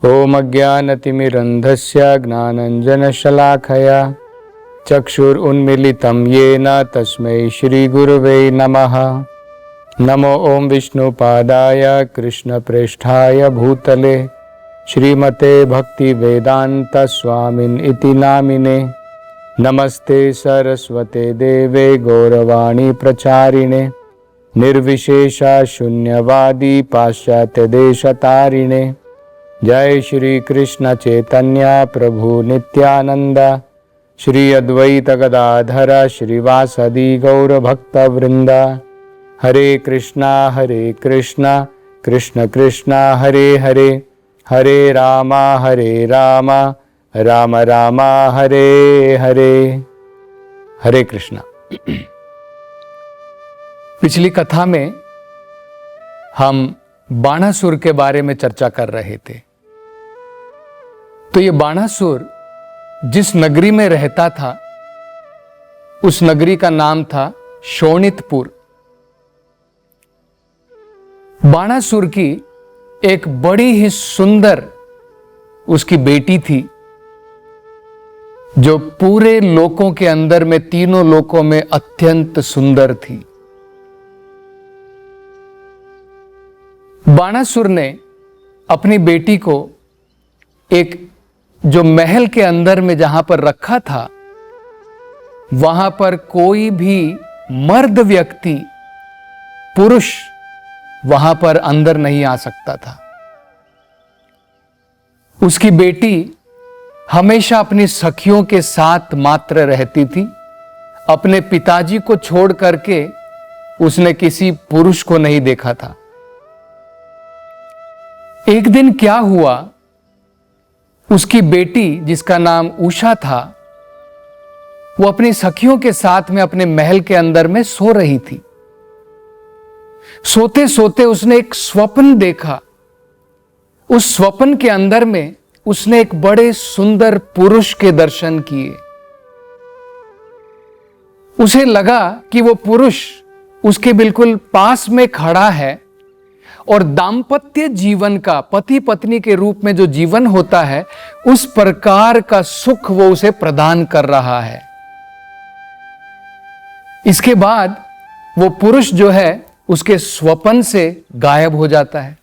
ओम अज्ञानतिमिरन्धस्य ज्ञानाञ्जनशलाखया चक्षुरुन्मीलितं येन तस्मै श्रीगुरुवे नमः। नमो ओम विष्णुपादाय कृष्णप्रेष्ठाय भूतले श्रीमते भक्तिवेदांत स्वामिन् इति नामिने। नमस्ते सरस्वते देवे गौरवाणी प्रचारिणे निर्विशेषा शून्यवादी पाश्चात्य देशतारिणे। जय श्री कृष्ण चैतन्य प्रभु नित्यानंद श्री अद्वैत गदाधर श्रीवासदि गौर भक्त वृंद। हरे कृष्णा कृष्ण कृष्णा हरे हरे, हरे राम राम राम हरे हरे। हरे कृष्णा। पिछली कथा में हम बाणासुर के बारे में चर्चा कर रहे थे। तो ये बाणासुर जिस नगरी में रहता था उस नगरी का नाम था शोणितपुर। बाणासुर की एक बड़ी ही सुंदर उसकी बेटी थी जो पूरे लोकों के अंदर में तीनों लोकों में अत्यंत सुंदर थी। बाणासुर ने अपनी बेटी को एक जो महल के अंदर में जहां पर रखा था वहां पर कोई भी मर्द व्यक्ति पुरुष वहां पर अंदर नहीं आ सकता था। उसकी बेटी हमेशा अपनी सखियों के साथ मात्र रहती थी। अपने पिताजी को छोड़ करके उसने किसी पुरुष को नहीं देखा था। एक दिन क्या हुआ, उसकी बेटी जिसका नाम उषा था वो अपनी सखियों के साथ में अपने महल के अंदर में सो रही थी। सोते सोते उसने एक स्वप्न देखा। उस स्वप्न के अंदर में उसने एक बड़े सुंदर पुरुष के दर्शन किए। उसे लगा कि वो पुरुष उसके बिल्कुल पास में खड़ा है और दाम्पत्य जीवन का, पति पत्नी के रूप में जो जीवन होता है उस प्रकार का सुख वो उसे प्रदान कर रहा है। इसके बाद वो पुरुष जो है उसके स्वप्न से गायब हो जाता है।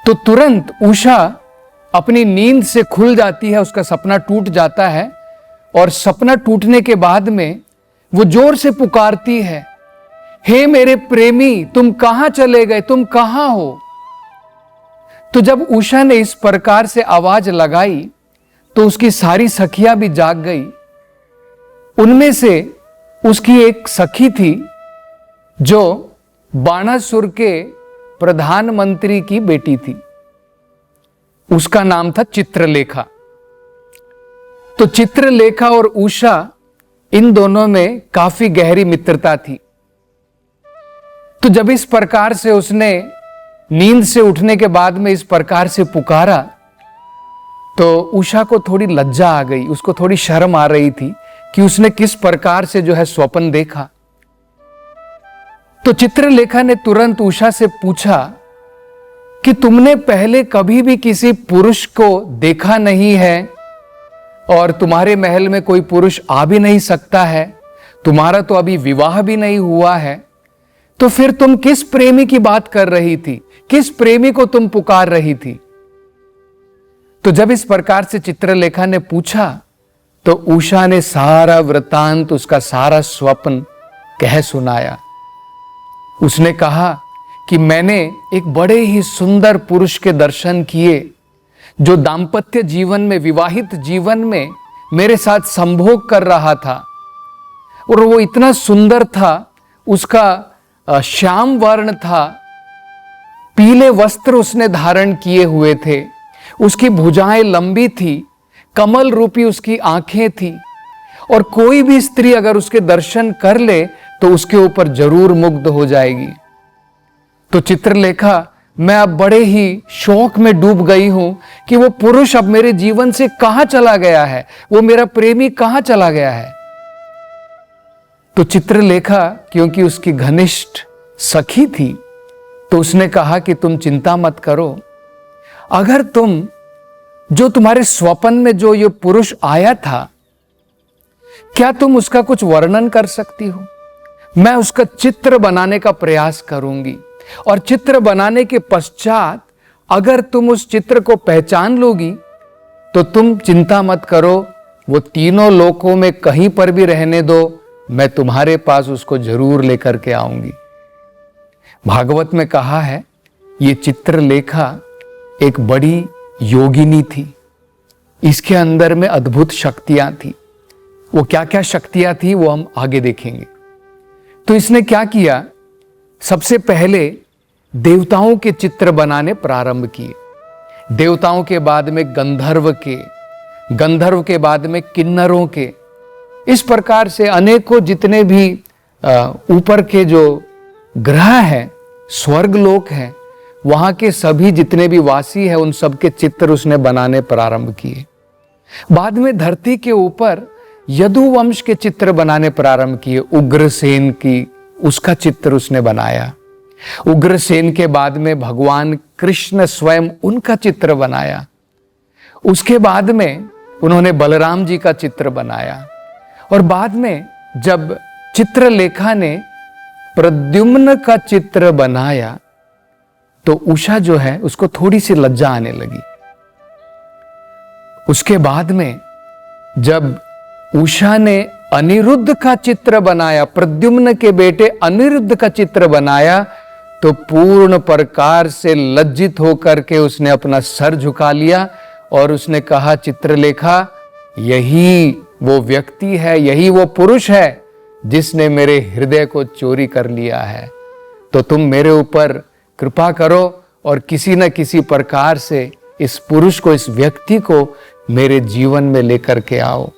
तो तुरंत उषा अपनी नींद से खुल जाती है, उसका सपना टूट जाता है और सपना टूटने के बाद में वो जोर से पुकारती है, हे मेरे प्रेमी, तुम कहां चले गए, तुम कहां हो। तो जब उषा ने इस प्रकार से आवाज लगाई तो उसकी सारी सखियां भी जाग गई। उनमें से उसकी एक सखी थी जो बाणासुर के प्रधानमंत्री की बेटी थी। उसका नाम था चित्रलेखा। तो चित्रलेखा और उषा इन दोनों में काफी गहरी मित्रता थी। तो जब इस प्रकार से उसने नींद से उठने के बाद में इस प्रकार से पुकारा तो उषा को थोड़ी लज्जा आ गई, उसको थोड़ी शर्म आ रही थी कि उसने किस प्रकार से जो है स्वप्न देखा। तो चित्रलेखा ने तुरंत उषा से पूछा कि तुमने पहले कभी भी किसी पुरुष को देखा नहीं है और तुम्हारे महल में कोई पुरुष आ भी नहीं सकता है, तुम्हारा तो अभी विवाह भी नहीं हुआ है, तो फिर तुम किस प्रेमी की बात कर रही थी, किस प्रेमी को तुम पुकार रही थी। तो जब इस प्रकार से चित्रलेखा ने पूछा तो उषा ने सारा वृतांत, उसका सारा स्वप्न कह सुनाया। उसने कहा कि मैंने एक बड़े ही सुंदर पुरुष के दर्शन किए जो दाम्पत्य जीवन में, विवाहित जीवन में मेरे साथ संभोग कर रहा था और वो इतना सुंदर था, उसका श्याम वर्ण था, पीले वस्त्र उसने धारण किए हुए थे, उसकी भुजाएं लंबी थी, कमल रूपी उसकी आंखें थी और कोई भी स्त्री अगर उसके दर्शन कर ले तो उसके ऊपर जरूर मुग्ध हो जाएगी। तो चित्रलेखा, मैं अब बड़े ही शौक में डूब गई हूं कि वो पुरुष अब मेरे जीवन से कहां चला गया है, वो मेरा प्रेमी कहां चला गया है। तो चित्रलेखा क्योंकि उसकी घनिष्ठ सखी थी तो उसने कहा कि तुम चिंता मत करो, अगर तुम जो तुम्हारे स्वप्न में जो ये पुरुष आया था, क्या तुम उसका कुछ वर्णन कर सकती हो? मैं उसका चित्र बनाने का प्रयास करूंगी, और चित्र बनाने के पश्चात अगर तुम उस चित्र को पहचान लोगी तो तुम चिंता मत करो, वो तीनों लोकों में कहीं पर भी रहने दो, मैं तुम्हारे पास उसको जरूर लेकर के आऊंगी। भागवत में कहा है ये चित्रलेखा एक बड़ी योगिनी थी, इसके अंदर में अद्भुत शक्तियां थी। वो क्या क्या शक्तियां थी वो हम आगे देखेंगे। तो इसने क्या किया, सबसे पहले देवताओं के चित्र बनाने प्रारंभ किए। देवताओं के बाद में गंधर्व के, गंधर्व के बाद में किन्नरों के, इस प्रकार से अनेकों जितने भी ऊपर के जो ग्रह हैं, स्वर्ग लोक हैं, वहां के सभी जितने भी वासी हैं उन सब के चित्र उसने बनाने प्रारंभ किए। बाद में धरती के ऊपर यदुवंश के चित्र बनाने प्रारंभ किए। उग्रसेन की, उसका चित्र उसने बनाया। उग्रसेन के बाद में भगवान कृष्ण स्वयं, उनका चित्र बनाया। उसके बाद में उन्होंने बलराम जी का चित्र बनाया। और बाद में जब चित्रलेखा ने प्रद्युम्न का चित्र बनाया तो उषा जो है उसको थोड़ी सी लज्जा आने लगी। उसके बाद में जब उषा ने अनिरुद्ध का चित्र बनाया, प्रद्युम्न के बेटे अनिरुद्ध का चित्र बनाया, तो पूर्ण प्रकार से लज्जित होकर के उसने अपना सर झुका लिया और उसने कहा, चित्रलेखा यही वो व्यक्ति है, यही वो पुरुष है जिसने मेरे हृदय को चोरी कर लिया है। तो तुम मेरे ऊपर कृपा करो और किसी न किसी प्रकार से इस पुरुष को, इस व्यक्ति को मेरे जीवन में लेकर के आओ।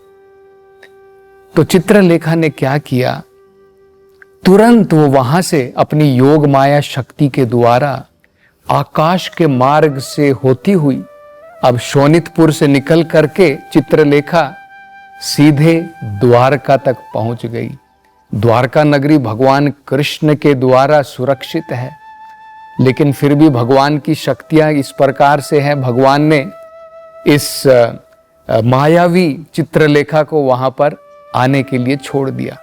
तो चित्रलेखा ने क्या किया, तुरंत वो वहां से अपनी योग माया शक्ति के द्वारा आकाश के मार्ग से होती हुई अब शोणितपुर से निकल करके चित्रलेखा सीधे द्वारका तक पहुंच गई। द्वारका नगरी भगवान कृष्ण के द्वारा सुरक्षित है, लेकिन फिर भी भगवान की शक्तियां इस प्रकार से हैं, भगवान ने इस मायावी चित्रलेखा को वहां पर आने के लिए छोड़ दिया।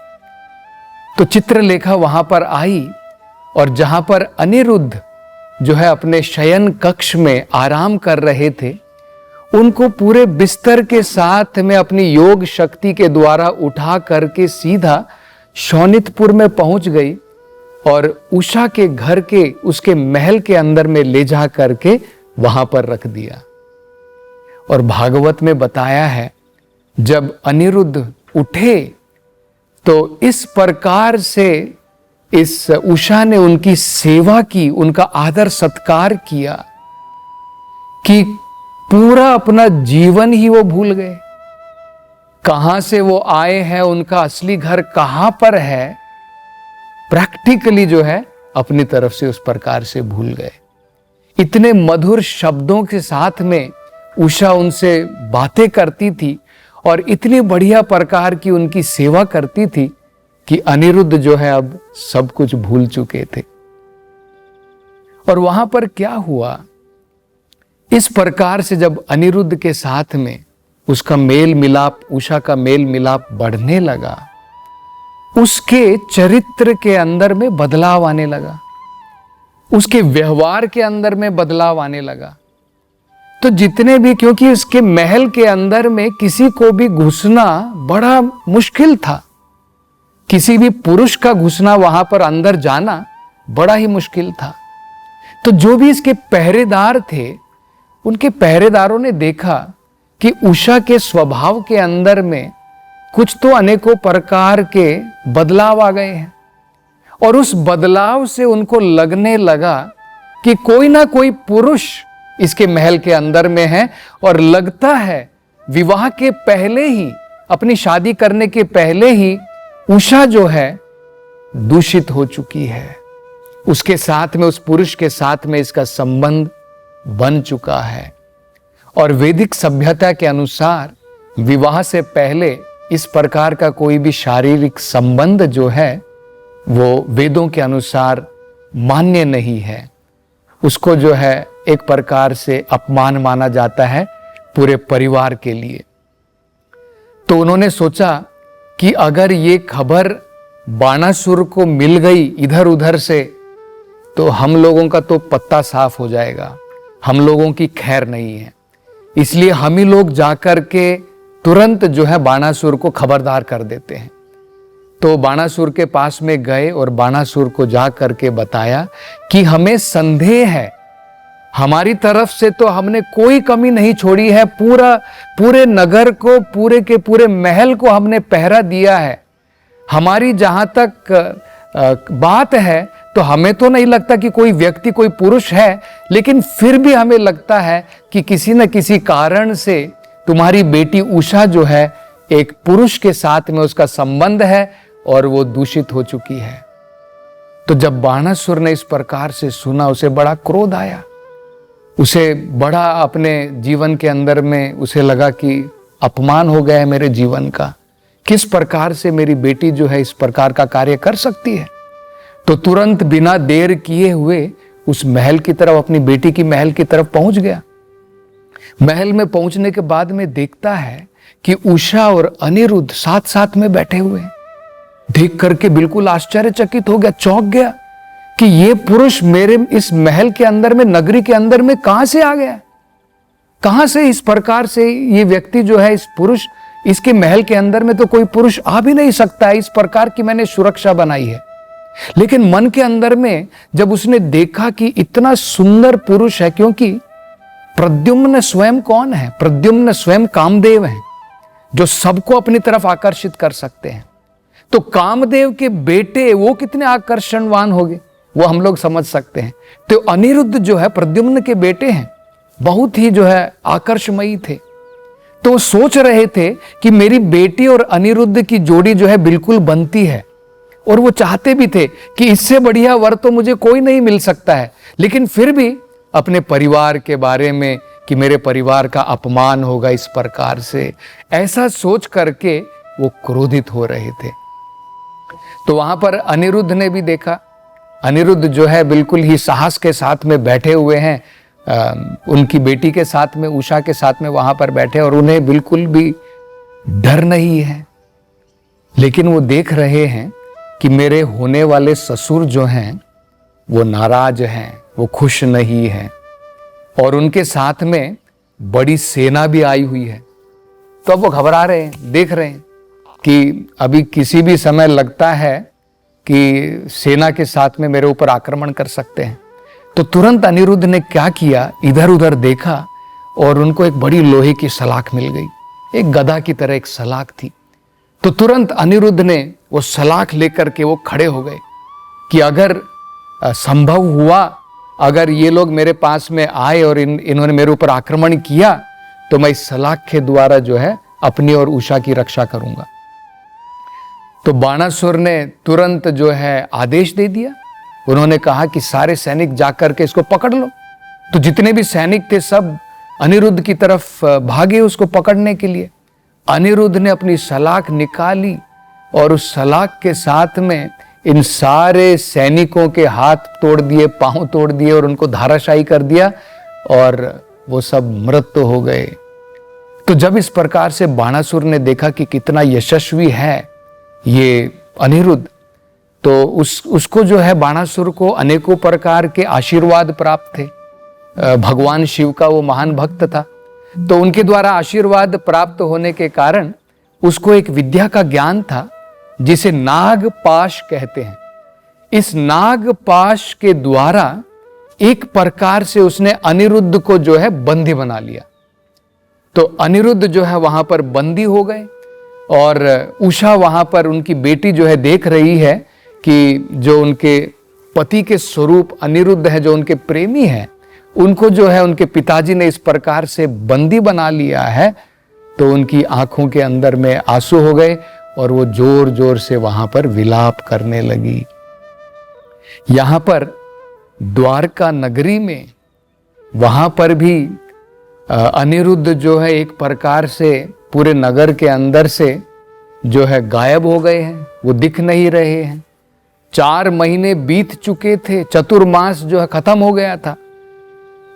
तो चित्रलेखा वहां पर आई और जहां पर अनिरुद्ध जो है अपने शयन कक्ष में आराम कर रहे थे, उनको पूरे बिस्तर के साथ में अपनी योग शक्ति के द्वारा उठा करके सीधा शोणितपुर में पहुंच गई और उषा के घर के, उसके महल के अंदर में ले जा करके वहां पर रख दिया। और भागवत में बताया है जब अनिरुद्ध उठे तो इस प्रकार से इस उषा ने उनकी सेवा की, उनका आदर सत्कार किया कि पूरा अपना जीवन ही वो भूल गए। कहां से वो आए हैं, उनका असली घर कहां पर है, प्रैक्टिकली जो है अपनी तरफ से उस प्रकार से भूल गए। इतने मधुर शब्दों के साथ में उषा उनसे बातें करती थी और इतनी बढ़िया प्रकार की उनकी सेवा करती थी कि अनिरुद्ध जो है अब सब कुछ भूल चुके थे। और वहां पर क्या हुआ, इस प्रकार से जब अनिरुद्ध के साथ में उसका मेल मिलाप, उषा का मेल मिलाप बढ़ने लगा, उसके चरित्र के अंदर में बदलाव आने लगा, उसके व्यवहार के अंदर में बदलाव आने लगा। तो जितने भी, क्योंकि उसके महल के अंदर में किसी को भी घुसना बड़ा मुश्किल था, किसी भी पुरुष का घुसना, वहां पर अंदर जाना बड़ा ही मुश्किल था। तो जो भी इसके पहरेदार थे, उनके पहरेदारों ने देखा कि उषा के स्वभाव के अंदर में कुछ तो अनेकों प्रकार के बदलाव आ गए हैं, और उस बदलाव से उनको लगने लगा कि कोई ना कोई पुरुष इसके महल के अंदर में है, और लगता है विवाह के पहले ही, अपनी शादी करने के पहले ही उषा जो है दूषित हो चुकी है, उसके साथ में, उस पुरुष के साथ में इसका संबंध बन चुका है। और वैदिक सभ्यता के अनुसार विवाह से पहले इस प्रकार का कोई भी शारीरिक संबंध जो है वो वेदों के अनुसार मान्य नहीं है। उसको जो है एक प्रकार से अपमान माना जाता है पूरे परिवार के लिए। तो उन्होंने सोचा कि अगर ये खबर बाणासुर को मिल गई इधर उधर से तो हम लोगों का तो पत्ता साफ हो जाएगा, हम लोगों की खैर नहीं है। इसलिए हम ही लोग जाकर के तुरंत जो है बाणासुर को खबरदार कर देते हैं। तो बाणासुर के पास में गए और बाणासुर को जा करके बताया कि हमें संदेह है, हमारी तरफ से तो हमने कोई कमी नहीं छोड़ी है, पूरे नगर को, पूरे के पूरे महल को हमने पहरा दिया है। हमारी जहां तक बात है तो हमें तो नहीं लगता कि कोई व्यक्ति, कोई पुरुष है, लेकिन फिर भी हमें लगता है कि किसी न किसी कारण से तुम्हारी बेटी उषा जो है एक पुरुष के साथ में उसका संबंध है और वो दूषित हो चुकी है। तो जब बाणासुर ने इस प्रकार से सुना, उसे बड़ा क्रोध आया, उसे बड़ा अपने जीवन के अंदर में उसे लगा कि अपमान हो गया है मेरे जीवन का, किस प्रकार से मेरी बेटी जो है इस प्रकार का कार्य कर सकती है। तो तुरंत बिना देर किए हुए उस महल की तरफ, अपनी बेटी की महल की तरफ पहुंच गया। महल में पहुंचने के बाद में देखता है कि उषा और अनिरुद्ध साथ साथ में बैठे हुए हैं। देख करके बिल्कुल आश्चर्यचकित हो गया, चौंक गया कि ये पुरुष मेरे इस महल के अंदर में, नगरी के अंदर में कहां से आ गया, कहां से इस प्रकार से ये व्यक्ति जो है, इस पुरुष, इसके महल के अंदर में तो कोई पुरुष आ भी नहीं सकता है, इस प्रकार की मैंने सुरक्षा बनाई है। लेकिन मन के अंदर में जब उसने देखा कि इतना सुंदर पुरुष है, क्योंकि प्रद्युम्न स्वयं कौन है? प्रद्युम्न स्वयं कामदेव हैं, जो सबको अपनी तरफ आकर्षित कर सकते हैं। तो कामदेव के बेटे वो कितने आकर्षणवान होंगे, वो हम लोग समझ सकते हैं। तो अनिरुद्ध जो है प्रद्युम्न के बेटे हैं, बहुत ही जो है आकर्षमयी थे। तो वो सोच रहे थे कि मेरी बेटी और अनिरुद्ध की जोड़ी जो है बिल्कुल बनती है, और वो चाहते भी थे कि इससे बढ़िया वर तो मुझे कोई नहीं मिल सकता है। लेकिन फिर भी अपने परिवार के बारे में कि मेरे परिवार का अपमान होगा इस प्रकार से, ऐसा सोच करके वो क्रोधित हो रहे थे। तो वहां पर अनिरुद्ध ने भी देखा, अनिरुद्ध जो है बिल्कुल ही साहस के साथ में बैठे हुए हैं, उनकी बेटी के साथ में, उषा के साथ में वहां पर बैठे, और उन्हें बिल्कुल भी डर नहीं है। लेकिन वो देख रहे हैं कि मेरे होने वाले ससुर जो हैं वो नाराज हैं, वो खुश नहीं हैं, और उनके साथ में बड़ी सेना भी आई हुई है। तो अब वो घबरा रहे हैं, देख रहे हैं कि अभी किसी भी समय लगता है कि सेना के साथ में मेरे ऊपर आक्रमण कर सकते हैं। तो तुरंत अनिरुद्ध ने क्या किया, इधर उधर देखा और उनको एक बड़ी लोहे की सलाख मिल गई, एक गदा की तरह एक सलाख थी। तो तुरंत अनिरुद्ध ने वो सलाख लेकर के वो खड़े हो गए कि अगर संभव हुआ, अगर ये लोग मेरे पास में आए और इन्होंने मेरे ऊपर आक्रमण किया तो मैं इस सलाख के द्वारा जो है अपनी और उषा की रक्षा करूंगा। तो बाणासुर ने तुरंत जो है आदेश दे दिया, उन्होंने कहा कि सारे सैनिक जाकर के इसको पकड़ लो। तो जितने भी सैनिक थे सब अनिरुद्ध की तरफ भागे उसको पकड़ने के लिए। अनिरुद्ध ने अपनी सलाख निकाली और उस सलाख के साथ में इन सारे सैनिकों के हाथ तोड़ दिए, पांव तोड़ दिए और उनको धाराशायी कर दिया, और वो सब मृत हो गए। तो जब इस प्रकार से बाणासुर ने देखा कि कितना यशस्वी है ये अनिरुद्ध, तो उसको जो है बाणासुर को अनेकों प्रकार के आशीर्वाद प्राप्त थे। भगवान शिव का वो महान भक्त था, तो उनके द्वारा आशीर्वाद प्राप्त होने के कारण उसको एक विद्या का ज्ञान था जिसे नागपाश कहते हैं। इस नागपाश के द्वारा एक प्रकार से उसने अनिरुद्ध को जो है बंदी बना लिया। तो अनिरुद्ध जो है वहां पर बंदी हो गए, और उषा वहां पर उनकी बेटी जो है देख रही है कि जो उनके पति के स्वरूप अनिरुद्ध है, जो उनके प्रेमी हैं, उनको जो है उनके पिताजी ने इस प्रकार से बंदी बना लिया है। तो उनकी आंखों के अंदर में आंसू हो गए और वो जोर जोर से वहां पर विलाप करने लगी। यहां पर द्वारका नगरी में वहां पर भी अनिरुद्ध जो है एक प्रकार से पूरे नगर के अंदर से जो है गायब हो गए हैं, वो दिख नहीं रहे हैं। 4 महीने बीत चुके थे, चतुर्मास जो है खत्म हो गया था,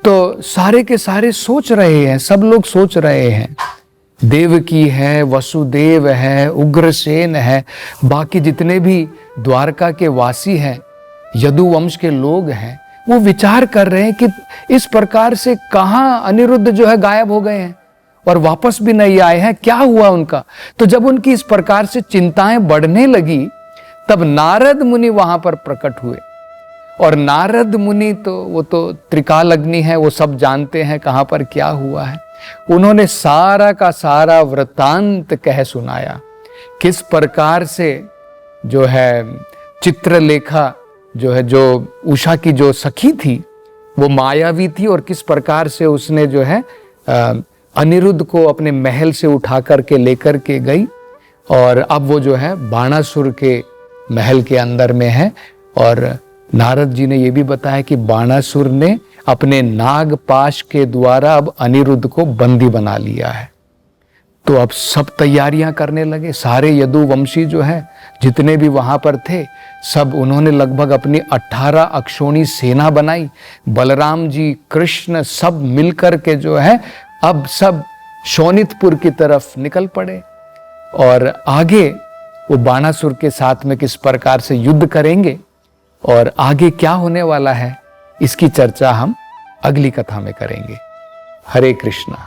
तो सारे के सारे सोच रहे हैं, सब लोग सोच रहे हैं, देवकी है, वसुदेव है, उग्रसेन है, बाकी जितने भी द्वारका के वासी हैं, यदुवंश के लोग हैं, वो विचार कर रहे हैं कि इस प्रकार से कहाँ अनिरुद्ध जो है गायब हो गए हैं और वापस भी नहीं आए हैं, क्या हुआ उनका। तो जब उनकी इस प्रकार से चिंताएं बढ़ने लगी, तब नारद मुनि वहां पर प्रकट हुए। और नारद मुनि तो वो तो त्रिकालग्नि है, वो सब जानते हैं कहां पर क्या हुआ है। उन्होंने सारा का सारा वृतांत कह सुनाया, किस प्रकार से जो है चित्रलेखा जो है, जो उषा की जो सखी थी वो मायावी थी, और किस प्रकार से उसने जो है अनिरुद्ध को अपने महल से उठा करके लेकर के गई, और अब वो जो है बाणासुर के महल के अंदर में है। और नारद जी ने ये भी बताया कि बाणासुर ने अपने नागपाश के द्वारा अब अनिरुद्ध को बंदी बना लिया है। तो अब सब तैयारियां करने लगे, सारे यदुवंशी जो है जितने भी वहां पर थे, सब उन्होंने लगभग अपनी 18 अक्षोणी सेना बनाई। बलराम जी, कृष्ण सब मिलकर के जो है अब सब शोणितपुर की तरफ निकल पड़े, और आगे वो बाणासुर के साथ में किस प्रकार से युद्ध करेंगे और आगे क्या होने वाला है, इसकी चर्चा हम अगली कथा में करेंगे। हरे कृष्णा।